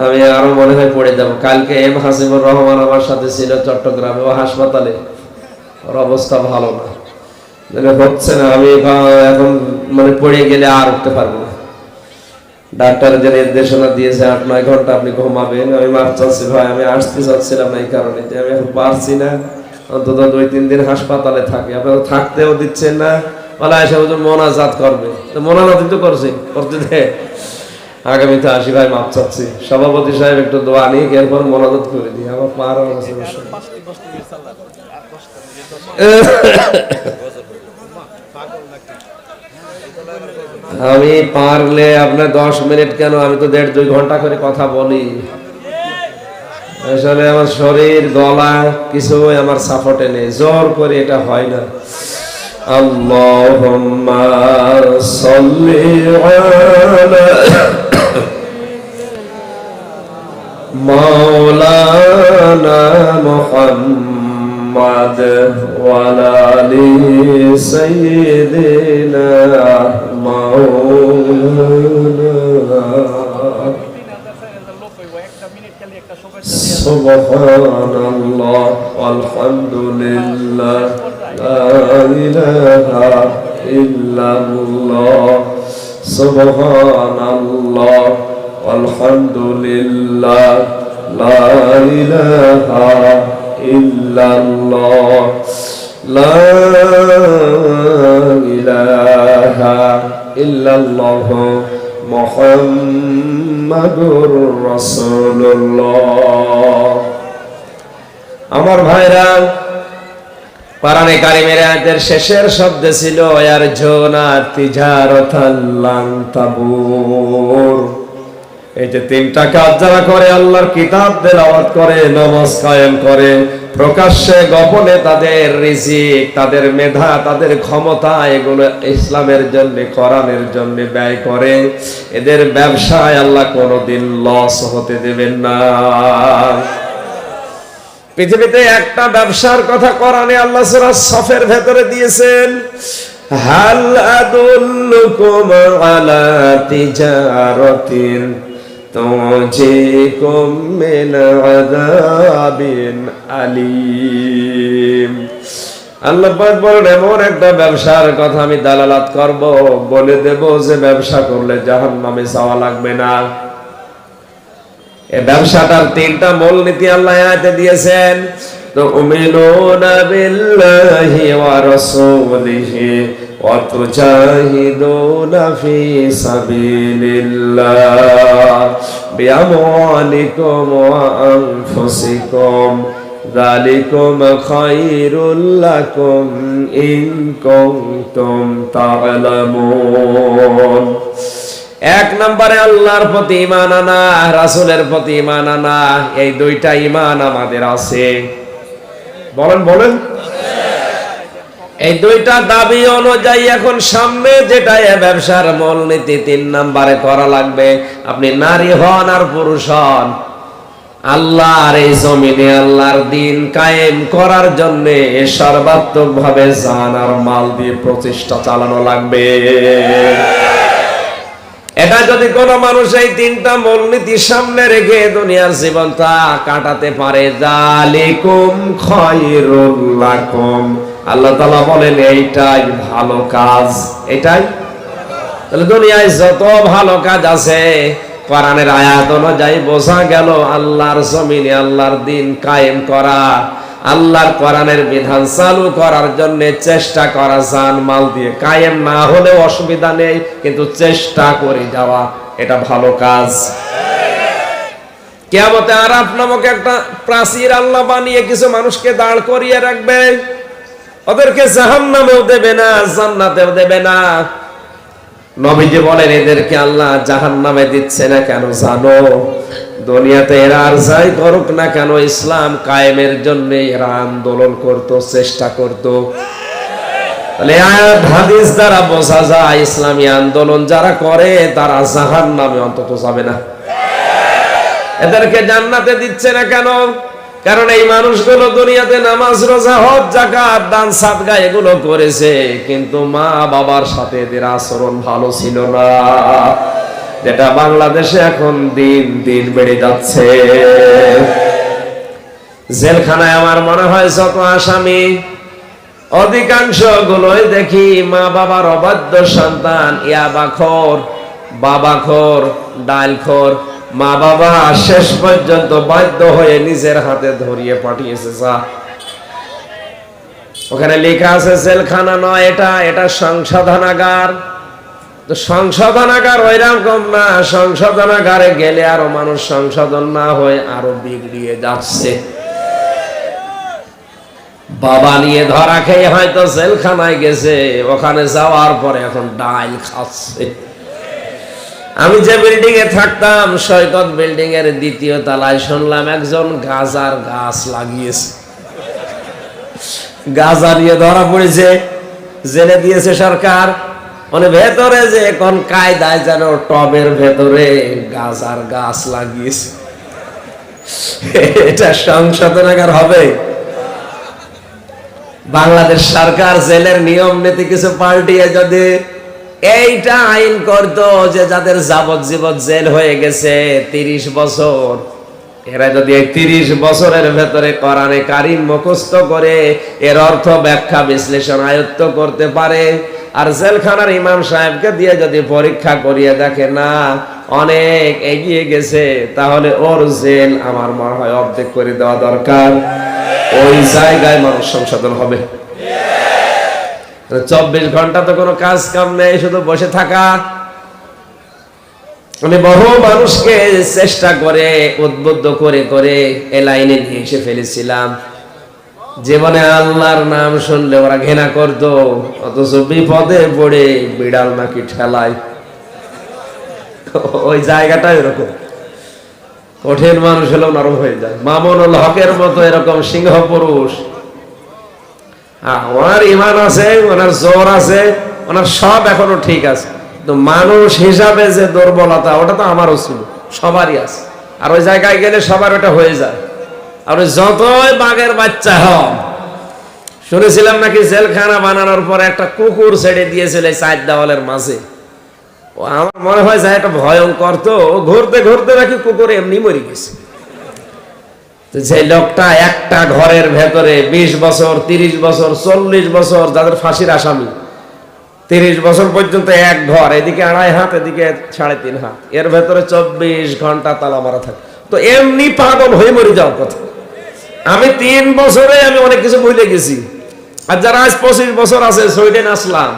আমি আরো মনে হয় পড়ে যাব। কালকে এম হাসিবুর রহমান আমার সাথে ছিল চট্টগ্রামে, ও হাসপাতালে, ওর অবস্থা ভালো না, হচ্ছে না। আমি এখন মানে পড়ে গেলে আর উঠতে পারবো না। ডাক্তার যে নির্দেশনা দিয়েছে 8-9 ঘন্টা আপনি ঘুমাবেন। আমি মাফ চাচ্ছি ভাই, আমি আসতে চাচ্ছিলাম না এই কারণে যে আমি এখন পারছি না। অন্তত 2-3 দিন হাসপাতালে থাকি, আপনারা থাকতেও দিচ্ছেন না। বলা এসে মোনাজাত করবে, তো মোনাজাত তো করতে দে। আগামীতে আসি ভাই, মাপ চাচ্ছি। সভাপতি সাহেব একটু দোয়া নিক, এরপর মোনাজাত করে দিই। আমার পার আমি পারলে আপনার 10 মিনিট কেন, আমি তো 1.5-2 ঘন্টা করে কথা বলি। আসলে আমার শরীর, গলা কিছু আমার সাপোর্টে নেই, জোর করে এটা হয় না। আল্লাহুম্মা সাল্লি আলা মাওলানা মুহাম্মাদ ওয়া আলা আলি সাইয়্যিদিনা মাওলানা। সুবহানাল্লাহ আলহামদুলিল্লাহ লা ইলাহা ইল্লাল্লাহ। সুবহানাল্লাহ আলহামদুলিল্লাহ লা ইলাহা ইল্লাল্লাহ লা ইলাহা ইল্লাল্লাহ মুহাম্মাদুর রাসূলুল্লাহ। আমার ভাইরা, কোরআনে কারীমের আয়াতের শেষের শব্দ ছিল ইয়ারজুনা তিজারাতাল লান তাবুর। এই যে তিনটা কাজ যারা করে, আল্লাহর কিতাব তেলাওয়াত করে, নামাজ কায়েম করে, প্রকাশ্যে গোপনে তাদের রিজিক, তাদের মেধা, তাদের ক্ষমতা এগুলো ইসলামের জন্য, কোরআনের জন্য ব্যয় করে, এদের ব্যবসায় আল্লাহ কোনোদিন লস হতে দেবেন না। পৃথিবীতে একটা ব্যবসার কথা কোরআনে আল্লাহ সূরা সফের ভেতরে দিয়েছেন, হাল আদুল্লুকুম আলা তিজারাতিন তুজিকুম মিন আযাবিন আলীম। আল্লাহ পাক বলেন, এমন একটা ব্যবসার কথা আমি দালালাত করব, বলে দেব যে ব্যবসা করলে জাহান্নামে যাওয়া লাগবে না। এই ব্যবসাটার তিনটা মূলনীতি আল্লাহ আয়াতে দিয়েছেন। তুমিনুনা বিল্লাহি ওয়া রাসূলিহি ওয়া তুজাহিদুনা ফি সাবিলিল্লাহ বিআমওয়ালিকুম ওয়া আনফুসিকুম যালিকুম খায়রুল লাকুম ইন কুনতুম তা'লামুন। এক নম্বরে আল্লাহর প্রতি ঈমান আনা, রাসূলের প্রতি ঈমান আনা, এই দুইটা ঈমান আমাদের আছে। বলেন বলেন, এই দুইটা দাবি অনুযায়ী এখন সামনে যেটা ব্যবসার মূলনীতি ৩ নম্বরে করা লাগবে। আপনি নারী হন আর পুরুষ হন, আল্লাহর এই জমিনে আল্লাহর দ্বীন কায়েম করার জন্য সর্বাত্মক ভাবে জান আর মাল দিয়ে প্রচেষ্টা চালানো লাগবে। এটা যদি কোনো মানুষ এই তিনটা মূলনীতি সামনে রেখে দুনিয়ার জীবনটা কাটাতে পারে, যালিকুম খায়রুল লাকুম, আল্লাহ তাআলা বলেন এইটাই ভালো কাজ। এটাই তাহলে দুনিয়ায় যত ভালো কাজ আছে কোরআনের আয়াত অনুযায়ী বোঝা গেল আল্লাহর জমিনে আল্লাহর দ্বীন কায়েম করা, আল্লাহর কোরআনের বিধান চালু করার জন্য চেষ্টা করা, জান মাল দিয়ে, কায়েম না হলেও অসুবিধা নেই, কিন্তু চেষ্টা করে যাওয়া, এটা ভালো কাজ। কিয়ামতে আরাফ নামক একটা প্রাচীর আল্লাহ বানিয়ে কিছু মানুষকে দাঁড় করিয়ে রাখবে, ওদেরকে জাহান্নামেও দেবে না, জান্নাতেও দেবে না। নবীজি বলেন, এদেরকে আল্লাহ জাহান্নামে দিচ্ছে না কেন জানো? দুনিয়াতে এরা আর যাই করুক না কেন, ইসলাম কায়েমের জন্য এরা আন্দোলন করত, চেষ্টা করত। তাহলে আয়াত হাদিস দ্বারা বোঝা যায় ইসলামী আন্দোলন যারা করে তারা জাহান্নামে অন্তত যাবে না। এদেরকে জান্নাতে দিচ্ছে না কেন? কারণ এই মানুষগুলো দুনিয়াতে নামাজ, রোজা, হজ, যাকাত, দান, সাদকা এগুলো করেছে, কিন্তু মা বাবার সাথে এদের আচরণ ভালো ছিল না, যেটা বাংলাদেশে এখন দিন দিন বেড়ে যাচ্ছে। জেলখানায় আমার মনে হয় যত আসামি, অধিকাংশ গুলোই দেখি মা বাবার অবাধ্য সন্তান, ইয়াবাখোর, বাবাখোর, ডালখোর। মা বাবা শেষ পর্যন্ত বাধ্য হয়ে নিজের হাতে ধরিয়ে পাঠিয়েছে। ওখানে লেখা আছে জেলখানা নয়, এটা সংশোধনাগার। তো সংশোধনাগার ওইরকম না, সংশোধনাগারে গেলে আরো মানুষ সংশোধন না হয়ে আরো বিগড়িয়ে যাচ্ছে। বাবা নিয়ে ধরা খেয়ে হয়তো জেলখানায় গেছে, ওখানে যাওয়ার পরে এখন ডাইল খাচ্ছে। আমি যে বিল্ডিং এ থাকতাম, সৈকত বিল্ডিং এর ২য় তলায়, শুনলাম একজন গাজার গাছ লাগিয়েছে, গাজা নিয়ে ধরা পড়েছে, জেলে দিয়েছে সরকার। মানে ভেতরে যে কোন কায়দায় যেন টবের ভেতরে গাজার গাছ লাগিয়েছে। এটা সংশোধনাগার হবে? বাংলাদেশ সরকার জেলের নিয়ম নীতি কিছু পাল্টিয়ে যদি এইটা আইন করতো যে যাদের যাবজ্জীবন জেল হয়ে গেছে ৩০ বছর, এরা যদি এই ৩০ বছরের ভেতরে কোরআনে কারীম মুখস্থ করে এর অর্থ ব্যাখ্যা বিশ্লেষণ আয়ত্ত করতে পারে, আর জেলখানার ইমাম সাহেবকে দিয়ে যদি পরীক্ষা করিয়ে দেখে না অনেক এগিয়ে গেছে, তাহলে ওর জেল আমার মনে হয় অর্ধেক করে দেওয়া দরকার। ওই জায়গায় মানুষ সংশোধন হবে। 24 ঘন্টা তো কোনো কাজ কাম নেই, শুধু বসে থাকা। আমি বহু মানুষকে চেষ্টা করে উদ্বুদ্ধ করে করে এ লাইনে নিয়ে এসে ফেলেছিলাম। জীবনে আল্লাহর নাম শুনলে ওরা ঘৃণা করতো, অথচ বিপদে পড়ে বিড়াল নাকি ঠেলায়। ওই জায়গাটা এরকম কঠিন, মানুষ হলেও নরম হয়ে যায়। মামুনুল হকের মতো এরকম সিংহ পুরুষ, ওনার ইমান আছে, ওনার জোর আছে, ওনার সব এখনো ঠিক আছে, তো মানুষ হিসাবে যে দুর্বলতা ওটা তো আমারও ছিল, সবারই আছে। আর ওই জায়গায় গেলে সবার ওটা হয়ে যায়। আর যতই বাঘের বাচ্চা হন, শুনেছিলাম নাকি জেলখানা বানানোর পর একটা কুকুর ছেড়ে দিয়েছিল এই 4 দেওয়ালের মাঝে। ও আমার মনে হয় যে এটা ভয়ঙ্কর, তো ঘুরতে ঘুরতে নাকি কুকুর এমনি মরে গেছে। যে লোকটা একটা ঘরের ভেতরে 20 বছর 30 বছর 40 বছর, যাদের ফাঁসির আসামি, 30 বছর পর্যন্ত এক ঘর, এদিকে 2.5 হাত এদিকে 3.5 হাত, এর ভেতরে 24 ঘন্টা তালা মারা থাকে, তো এমনি পাগল হয়ে মরে যাওয়ার কথা। আমি 3 বছরে আমি অনেক কিছু ভুলে গেছি। আর যারা আজ 25 বছর আছে, সুইডেন আসলাম,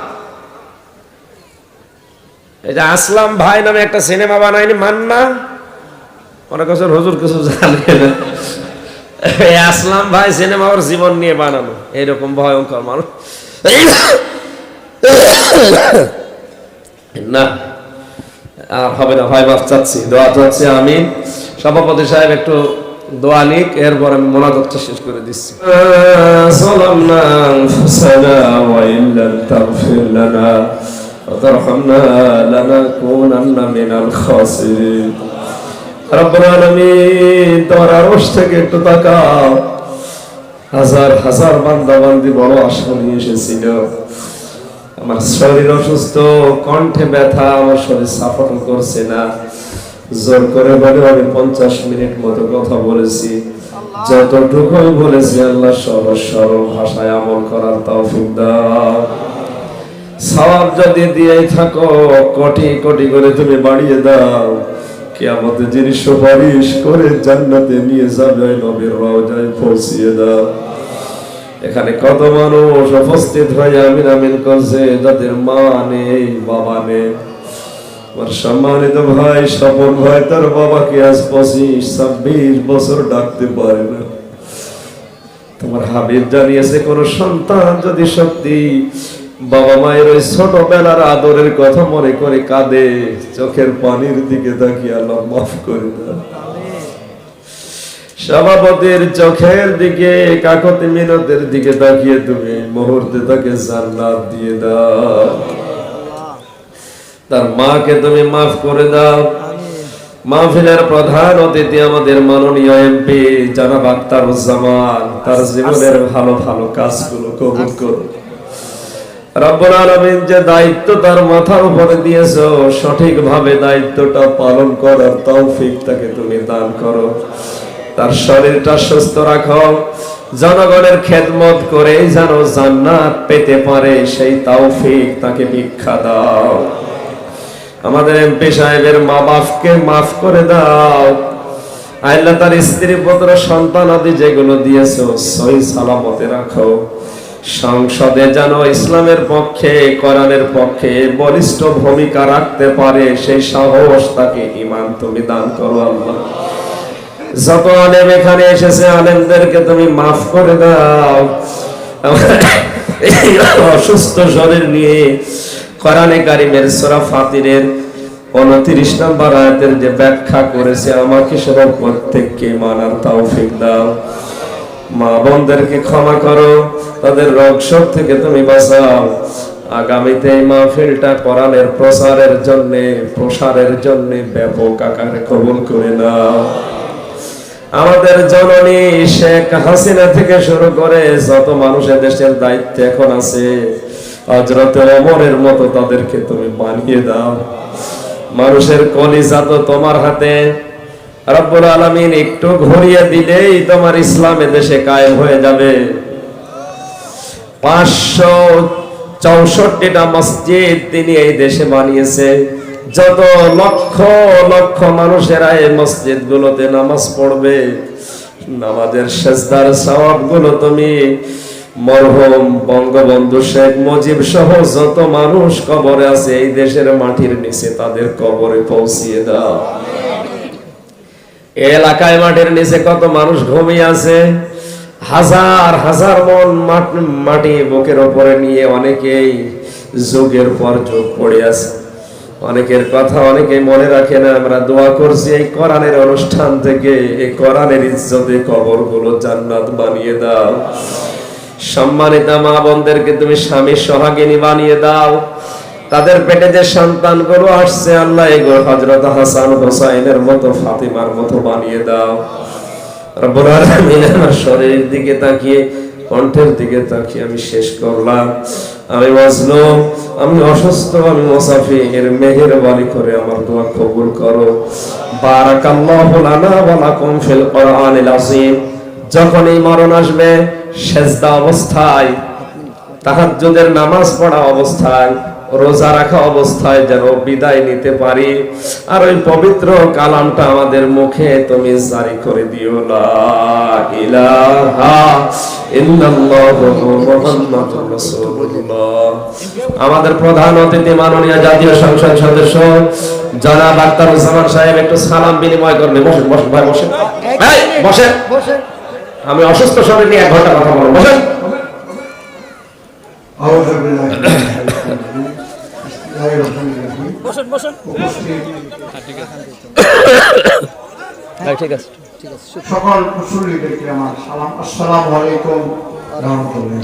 এই যে আসলাম ভাই নামে একটা সিনেমা বানায়নি মান্না, অনেক বছর হুজুর কিছু জানে না। আসলাম ভাই সিনেমা ওর জীবন নিয়ে বানানো, এইরকম ভয়ঙ্কর মানুষ না। আর হবে না ভাই, মাফ চাচ্ছি, দোয়া চাচ্ছি। আমি সভাপতি সাহেব একটু দোয়া নিক, এরপর আমি মোনাজাতটা শেষ করে দিচ্ছি। সালামনা আনফুসানা ওয়া ইল্লাম তাগফির লানা ওয়া তারহামনা লানাকুনান্না মিনাল খাসিরিন। রব্বুল আলামিন, তোমার আরশ থেকে একটু তাকাও। হাজার হাজার বান্দা বান্দি বড় আশা নিয়ে এসেছিল। আমার শরীর অসুস্থ, কণ্ঠে ব্যথা, আমার শরীর সাপোর্ট করছে না। জোর করে বলে আমি 50 মিনিট মতো কথা বলেছি। যতটুকুই বলেছি আল্লাহ সহজ সরল ভাষায় আমল করার তৌফিক দাও। সওয়াব যদি দিয়েই থাকো, কোটি কোটি করে তুমি বাড়িয়ে দাও। কিয়ামতে যিনি সুপারিশ করে জান্নাতে নিয়ে যাবে, নবীর রওজায় পৌঁছিয়ে দাও। এখানে কত মানুষ উপস্থিত হয়ে আমিন আমিন করছে, যাদের মা নেই, বাবা নেই। আমার সম্মানিত ভাই স্বপন ভাই, তার বাবাকে আজ 25-26 বছর ডাকতে পারে না। তোমার হাবিব জানিয়েছে, কোন সন্তান যদি সত্যি বাবা মায়ের ওই ছোটবেলার আদরের কথা মনে করে কাঁদে, চোখের পানির দিকে তাকিয়ে আল্লাহ মাফ করে দাও। সভাপতির চোখের দিকে, কাকতি মিনতের দিকে তাকিয়ে তুমি মুহূর্তে তাকে জান্নাত দিয়ে দাও। তার মাকে তুমি মাফ করে দাও। মাহফিলের প্রধান অতিথি আমাদের মাননীয় এমপি জনাব আখতারুজ্জামান, তার জীবনের ভালো ভালো কাজগুলো কবুল করো। রব্বুল আলামিন যে দায়িত্ব তার মাথার উপরে দিয়েছো, সঠিকভাবে দায়িত্বটা পালন করার তৌফিক তাকে তুমি দান করো। তার শরীরটা সুস্থ রাখো, জনগণের খেদমত করে যেন জান্নাত পেতে পারে সেই তৌফিক তাকে ভিক্ষা দাও। আমাদের এমপি সাহেবের মা বাপকে মাফ করে দাও। আল্লাহ তার স্ত্রী পুত্র সন্তান আদি যেগুলো দিয়েছো সহি সালামতে রাখো। সংসদে যেন ইসলামের পক্ষে, কোরআনের পক্ষে বলিষ্ঠ ভূমিকা রাখতে পারে সেই সাহস তাকে ঈমান তুমি দান করো আল্লাহ। যত আলেম এখানে এসেছে আলেমদেরকে তুমি মাফ করে দাও। অসুস্থ শরীর নিয়ে কোরআনে কারীমের সূরা ফাতিরের 29 নম্বর আয়াতের যে ব্যাখ্যা করেছে, আমাকে সব প্রত্যেককে মানার তৌফিক দাও। মা বোনদেরকে ক্ষমা করো, তাদের রোগ শোক থেকে তুমি বাঁচাও। আগামীতে এই মাহফিলটা কোরআনের প্রসারের জন্য ব্যাপক আকারে কবুল করে নাও। আমাদের জননী শেখ হাসিনা থেকে শুরু করে যত মানুষের দেশের দায়িত্বে এখন আছে, হযরত ওমরের মতো তাদেরকে তুমি বানিয়ে দাও। মানুষের কলিজা তো তোমার হাতে। রব্বুল আলামিন একটু ঘুরিয়ে দিলেই তোমার ইসলাম দেশে কায়েম হয়ে যাবে। 564টা মসজিদ তিনি এই দেশে বানিয়েছে। যত লক্ষ লক্ষ মানুষেরা এই মসজিদগুলোতে নামাজ পড়বে, নামাজের সেজদার সওয়াবগুলো তুমি মরহুম বঙ্গবন্ধু শেখ মুজিব সহ যত মানুষ কবরে আছে এই দেশের মাটির নিচে তাদের কবরে পৌঁছিয়ে দাও। এলাকায় মাটির নিচে কত মানুষ ঘুমিয়ে আছে, হাজার হাজার মন মাটি বুকের উপরে নিয়ে অনেকেই যুগের পর যুগ পড়ে আছে। অনেকের কথা অনেকে মনে রাখে না। আমরা দোয়া করছি এই কোরআনের অনুষ্ঠান থেকে এই কোরআনের ইজ্জতে কবরগুলো জান্নাত বানিয়ে দাও। সম্মানিত মা বোনদেরকে তুমি স্বামী সোহাগিনী বানিয়ে দাও। তাদের পেটে যে সন্তানগুলো আসছে আল্লাহ এগুলো হযরত হাসান হোসাইনের মতো ফাতিমার মতো বানিয়ে দাও। রব্বুল আলামিন আমার শরীরের দিকে তাকিয়ে কণ্ঠের দিকে তাকিয়ে আমি শেষ করলাম। আমি মাজলুম, আমি অসুস্থ, আমি মুসাফির, মেহেরবানি করে আমার দোয়া কবুল করো। বারাকাল্লাহু লানা ওয়া লাকুম ফিল কোরআনিল আযীম। যখন এই মরণ আসবে সেজদা অবস্থায়, তাহাজ্জুদের নামাজ পড়া অবস্থায়, রোজা রাখা অবস্থায় যেন বিদায় নিতে পারি। আর ওই পবিত্র কালামটা আমাদের মুখে তুমি জারি করে দিও, লা ইলাহা ইল্লাল্লাহু মুহাম্মাদুর রাসূলুল্লাহ। আমাদের প্রধান অতিথি মাননীয় জাতীয় সংসদ সদস্য জনাব আখতারুজ্জামান সাহেব একটু সালাম বিনিময় করবে। বসেন বসেন ভাই, বসেন, এই বসেন। আমি অসুস্থ শরীর নিয়ে 1 ঘন্টা কথা বলবো, বসেন। ঠিক আছে। সকল মুসল্লিদেরকে আমার সালাম, আসসালামু আলাইকুম ওয়া রাহমাতুল্লাহ।